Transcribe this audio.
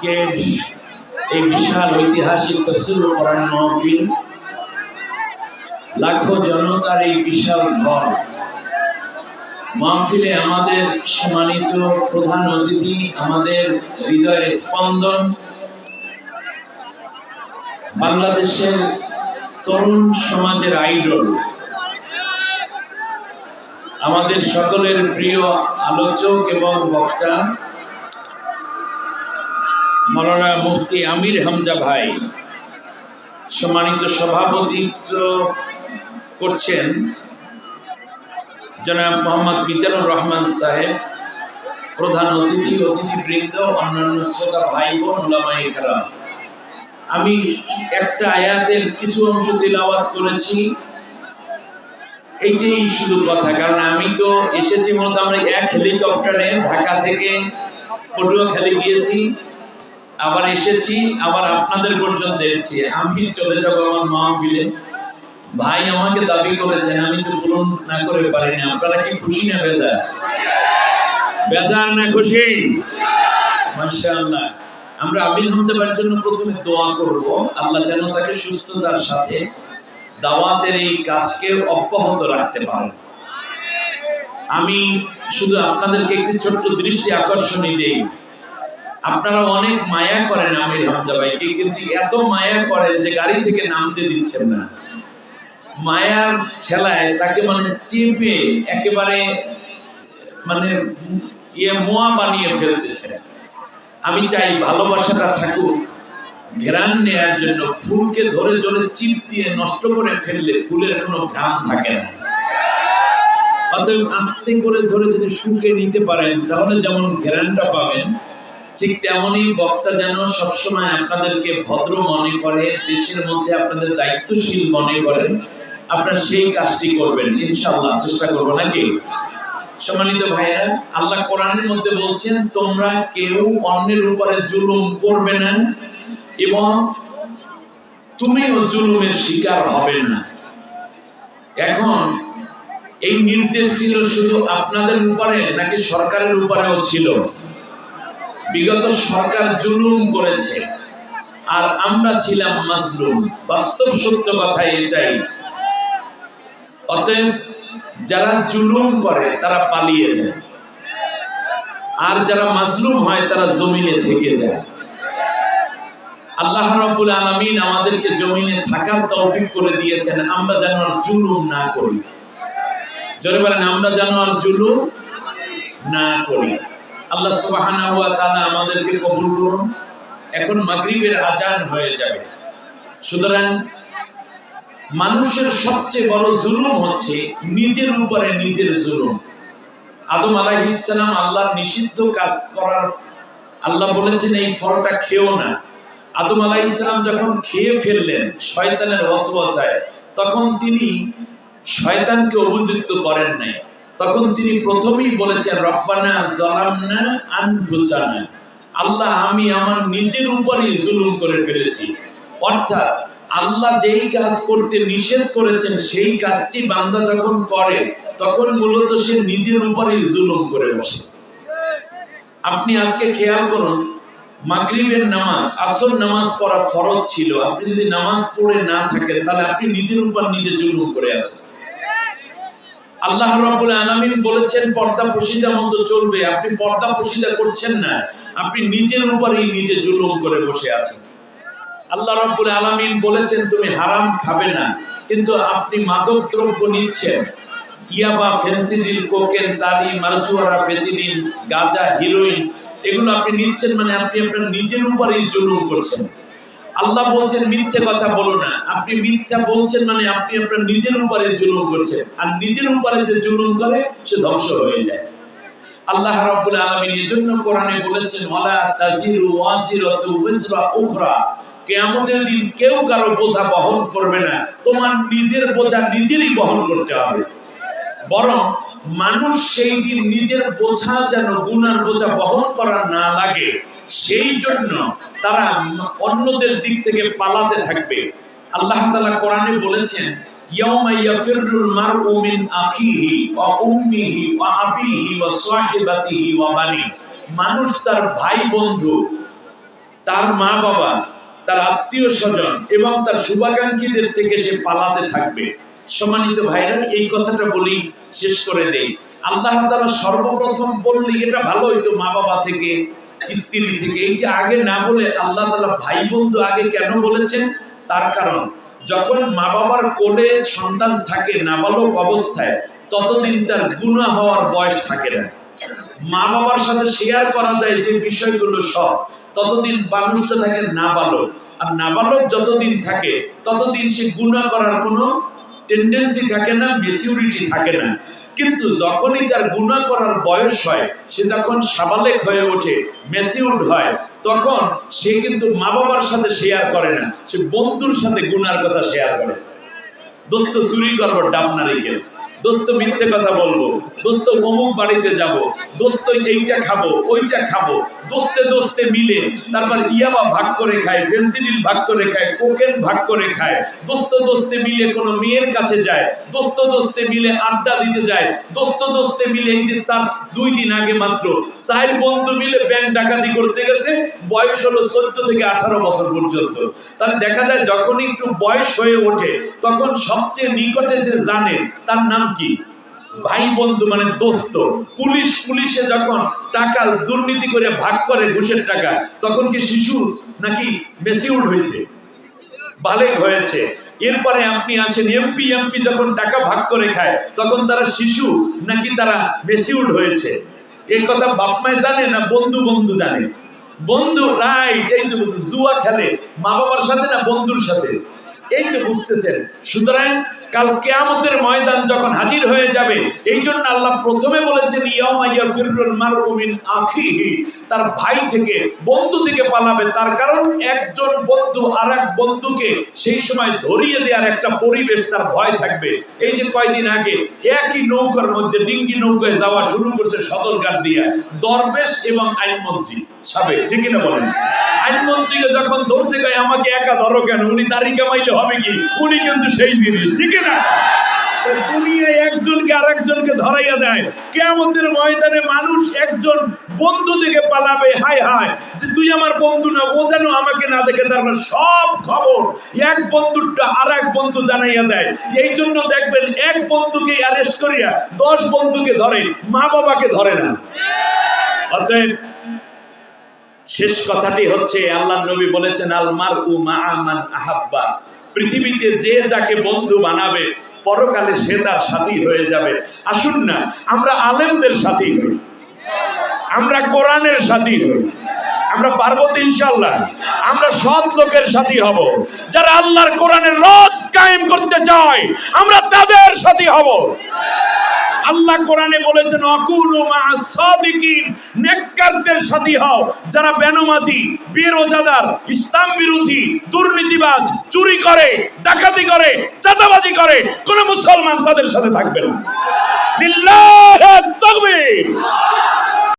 আজকে এই বিশাল ঐতিহাসিক তাফসীরুল কোরআন মাহফিল, লাখো জনতার এই বিশাল ঘর মাহফিলে আমাদের সম্মানিত প্রধান অতিথি, আমাদের হৃদয়ের স্পন্দন, বাংলাদেশের তরুণ সমাজের আইডল, আমাদের সকলের প্রিয় আলোচক এবং বক্তা মাওলানা মুফতি আমির হামজা ভাই সম্মানিত সভাপতিত্ব করছেন জনাব মোহাম্মদ মিজানুর রহমান সাহেব, প্রধান অতিথি, অতিথিবৃন্দ, অন্যান্য শ্রোতা ভাই বোন, উলামায়ে কেরাম। আমি একটা আয়াতের কিছু অংশ তিলাওয়াত করেছি, এইটাই শুধু কথা। কারণ আমি তো এসেছি মূলত আমরা এক হেলিকপ্টারে ঢাকা থেকে পটুয়াখালী গিয়েছি, আবার এসেছি, আবার আপনাদের পর্যন্ত এসেছি। আমি চলে যাবো আমার মাহফিলে। ভাই আমাকে দাবি করেছেন, আমি তো পূরণ না করে পারিনি। আপনারা কি খুশি না বেজার? বেজার না খুশি? মাশাআল্লাহ। আমরা আমির হামজা ভাইয়ের জন্য প্রথমে দোয়া করব, আল্লাহ যেন তাকে সুস্থতার সাথে দাওয়াতের এই কাজকে অব্যাহত রাখতে পারেন। আমি শুধু আপনাদেরকে একটি ছোট্ট দৃষ্টি আকর্ষণী দেই। আপনারা অনেক মায়া করেন আমির হামজা ভাইকে, কিন্তু এত মায়া করেন যে গাড়ি থেকে নামতে দিচ্ছেন না। মায়ার ঠেলায় তাকে চেপে একেবারে মোয়া বানিয়ে ফেলতেছে। আমি চাই ভালোবাসাটা থাকুক, ঘ্রাণ নেয়ার জন্য। ফুলকে ধরে ধরে চিপ দিয়ে নষ্ট করে ফেললে ফুলের কোনো ঘ্রাণ থাকে না। অতএব আস্তে করে ধরে যদি শুকে নিতে পারেন তাহলে যেমন ঘ্রাণটা পাবেন, ঠিক তেমনই বক্তা যেন সবসময় আপনাদেরকে ভদ্র মনে করে, দেশের মধ্যে আপনাদের দায়িত্বশীল মনে করেন। আপনারা সেই কাজটি করবেন ইনশাআল্লাহ, চেষ্টা করব নাকি? সম্মানিত ভাইয়েরা, আল্লাহ কোরআনের মধ্যে বলছেন, তোমরা কেউ অন্যের উপরে জুলুম করবে না এবং তুমিও জুলুমের শিকার হবে না। এখন এই নির্দেশ ছিল শুধু আপনাদের উপরে নাকি সরকারের উপরেও ছিল? বিগত সরকার জুলুম করেছে আর আমরা ছিলাম মাজলুম। বাস্তব সত্য কথা এটাই। অতএব যারা জুলুম করে তারা পালিয়ে যায়, আর যারা মাজলুম হয় তারা জমিনে থেকে যায়। আল্লাহ রাব্বুল আলামিন আমাদেরকে জমিনে থাকার তৌফিক করে দিয়েছেন, আমরা যেন আর জুলুম না করি। জোরে বলেন, আমরা যেন আর জুলুম না করি। আল্লাহ সুবহানাহু ওয়া তাআলা আমাদেরকে কবুল করুন। এখন মাগরিবের আজান হয়ে যাবে। সুতরাং মানুষের সবচেয়ে বড় জুলুম হচ্ছে নিজের উপরে নিজের জুলুম। আদম আলাইহিস সালাম আল্লাহর নিষিদ্ধ কাজ করার, আল্লাহ বলেছেন এই ফলটা খেও না। আদম আলাইহিস সালাম যখন খেয়ে ফেললেন শয়তানের ওয়াসওয়াসায়, তখন তিনি শয়তানকে অভিযুক্ত করেন নাই। তখন তিনি প্রথমেই বলেছেন, রব্বানা যালামনা আনফুসানা, আল্লাহ আমি আমার নিজের উপরেই জুলুম করে ফেলেছি। অর্থাৎ আল্লাহ যেই কাজ করতে নিষেধ করেছেন সেই কাজটি বান্দা যখন করে তখন মূলত সে নিজের উপরেই জুলুম করে বসে। আপনি আজকে খেয়াল করুন, মাগরিবের নামাজ, আসর নামাজ পড়া ফরজ ছিল। আপনি যদি নামাজ পড়ে না থাকেন তাহলে আপনি নিজের উপর নিজে জুলুম করে আছেন। আল্লাহ রাব্বুল আলামিন বলেছেন পর্দা পশিদা মতো চলবে, আপনি পর্দা পশিদা করছেন না, আপনি নিজের উপরেই নিজে জুলুম করে বসে আছেন। আল্লাহ রাব্বুল আলামিন বলেছেন তুমি হারাম খাবে না, কিন্তু আপনি মাদক দ্রব্য নিচ্ছেন, ইয়াবা, ফেন্সিডিল, কোকেন, তারি, মারজুয়ারা, ফেতিনিন, গাঁজা, হিরোইন, এগুলো আপনি নিচ্ছেন, আপনি আপনার নিজের উপরেই জুলুম করছেন। আল্লাহ বলছেন মিথ্যে কথা বলো না, আপনি মিথ্যা বলছেন, আপনি আপনার নিজের উপরে জুলুম করছেন। আর নিজের উপরে যে জুলুম করে সে ধ্বংস হয়ে যায়। আল্লাহ রাব্বুল আলামিন এজন্য কোরআনে বলেছেন, ওয়ালা তাজিরু ওয়াজিরাতু ওয়িজরা উখরা, কিয়ামতের দিন কেউ কারো বোঝা বহন করবে না, তোমার নিজের বোঝা নিজেরই বহন করতে হবে। বরং মানুষ সেই দিন নিজের বোঝা যেন গুনার বোঝা বহন করা না লাগে, সেই জন্য তারা অন্যদের দিক থেকে পালাতে থাকবে। আল্লাহ তাআলা কোরআনে বলেছেন, ইয়াউমা ইয়াফিরুল মারউ মিন আখিহি ওয়া উম্মিহি ওয়া আবিহি ওয়া সাহিবাতিহি ওয়া বানি, মানুষ তার ভাই বন্ধু তার মা বাবা, তার আত্মীয় স্বজন এবং তার শুভাকাঙ্ক্ষীদের থেকে সে পালাতে থাকবে। সম্মানিত ভাইরা, এই কথাটা বলি, শেষ করে দেই। আল্লাহ তাআলা সর্বপ্রথম বললি এটা ভালো হইতো মা বাবা থেকে, স্ত্রী থেকে, এইটা আগে না বলে আল্লাহ তাআলা ভাই বন্ধু আগে কেন বলেছেন? তার কারণ, যখন মা বাবার কোলে সন্তান থাকে নাবালক অবস্থায়, ততদিন তার গুনাহ হওয়ার বয়স থাকে না। মা বাবার সাথে শেয়ার করা যায় যে বিষয়গুলো সব, ততদিন মানুষটা থাকে নাবালক। আর নাবালক যতদিন থাকে ততদিন সে গুনাহ করার কোনো টেন্ডেন্সি থাকে না, ম্যাচিউরিটি থাকে না। কিন্তু যখনই তার গুনাহ করার বয়স হয়, সে যখন সাবালেক হয়ে ওঠে, ম্যাচিউরড হয়, তখন সে কিন্তু মা বাবার সাথে শেয়ার করে না, সে বন্ধুর সাথে গুনার কথা শেয়ার করে। দোস্ত চুরি করবো ডাব নারিকেল, দোস্ত মিথ্যে কথা বলবো, দোস্ত অমুক বাড়িতে যাব, দোস্ত এইটা খাবো ওইটা খাবো, দোস্তে দোস্তে মিলে তারপর ইয়াবা ভাগ করে খায়, ফেন্সিডিল ভাগ করে খায়, কোকেন ভাগ করে খায়, দোস্ত দোস্তে মিলে কোনো মেয়ের কাছে যায়, দোস্ত দোস্তে মিলে আড্ডা দিতে যায়, দোস্ত দোস্তে মিলে এই যে তার 2 দিন আগে মাত্র 4 বন্ধু মিলে ব্যাংক ডাকাতি করতে গেছে, বয়স হলো 14 থেকে 18 বছর পর্যন্ত। তাহলে দেখা যায় যখন একটু বয়স হয়ে ওঠে, তখন সবচেয়ে নিকটে যে জানে তার নাম কি? ভাই বন্ধু, মানে দোস্ত। পুলিশে যখন টাকা দুর্নীতি করে ভাগ করে ঘুষের টাকা, তখন কি শিশু নাকি ম্যাচিউরড হয়েছে, বালেগ হয়েছে? এরপরে আপনি আসেন এমপি যখন টাকা ভাগ করে খায়, তখন তারা শিশু নাকি তারা ম্যাচিউরড হয়েছে? এই কথা বাপ মায় জানে না বন্ধু জানে? বন্ধু, রাইট, এই তো জুয়া খেলে মা বাবার সাথে না বন্ধুর সাথে, এই তো বুঝতেছেন। সুতরাং কাল কিয়ামতের ময়দান যখন হাজির হয়ে যাবে, এই জন্য আল্লাহ প্রথমে বলেছেন ইয়াউমা ইয়াফিরুল মারউ মিন আখিহি, তার ভাই থেকে, বন্ধু থেকে পালাবে। তার কারণ একজন বন্ধু আরেক বন্ধুকে সেই সময় ধরিয়ে দেওয়ার একটা পরিবেশ, তার ভয় থাকবে। এই যে কয়দিন আগে একই নৌকার মধ্যে ডিঙ্গি নৌকায় যাওয়া শুরু করছে সদরঘাট দিয়া দরবেশ এবং আইনমন্ত্রী সাবেক, ঠিক না বলেন? আইনমন্ত্রীকে যখন ধরছে, গায়ে আমাকে একা ধরো কেন, উনি দাড়ি কামাইলে হবে কি? উনি কিন্তু সেই জিনিস, ঠিক না? দুনিয়ায় একজনকে আরেকজনকে ধরাইয়া দেয়, কিয়ামতের ময়দানে মানুষ একজন বন্ধু থেকে পালাবে, হায় হায় যে তুই আমার বন্ধু না, ও যেন আমাকে না দেখে। তারপর সব খবর এক বন্ধুটা আরেক বন্ধু জানাইয়া দেয়। এই জন্য দেখবেন এক বন্ধুকে অ্যারেস্ট করিয়া 10 বন্ধুকে ধরে, মা বাবাকে ধরে না। অতএব শেষ কথাটি হচ্ছে, আল্লাহর নবী বলেছেন আল মারউ মা'a মান আহাব্বা, পৃথিবীতে যে যাকে বন্ধু বানাবে, পরকালে সে তার সাথী হয়ে যাবে। আসুন না আমরা আলেমদের সাথী হই, আমরা কোরআনের সাথী হই, আমরা পারবো তো ইনশাআল্লাহ। আমরা সৎ লোকের সাথী হব, যারা আল্লাহর কোরআনের রস কায়েম করতে চায়, আমরা তাদের সাথী হব। আল্লাহ কোরআনে বলেছেন ওয়াকুনু মা'আস সাদিকিন, নেককারদের সাথী হও। যারা বেনমাজি, বেরোজাদার, ইসলাম বিরোধী, দুর্নীতিবাজ, চুরি করে, ডাকাতি করে, চাঁদাবাজি করে, কোন মুসলমান তাদের সাথে থাকবে না। লিল্লাহি তাকবীর।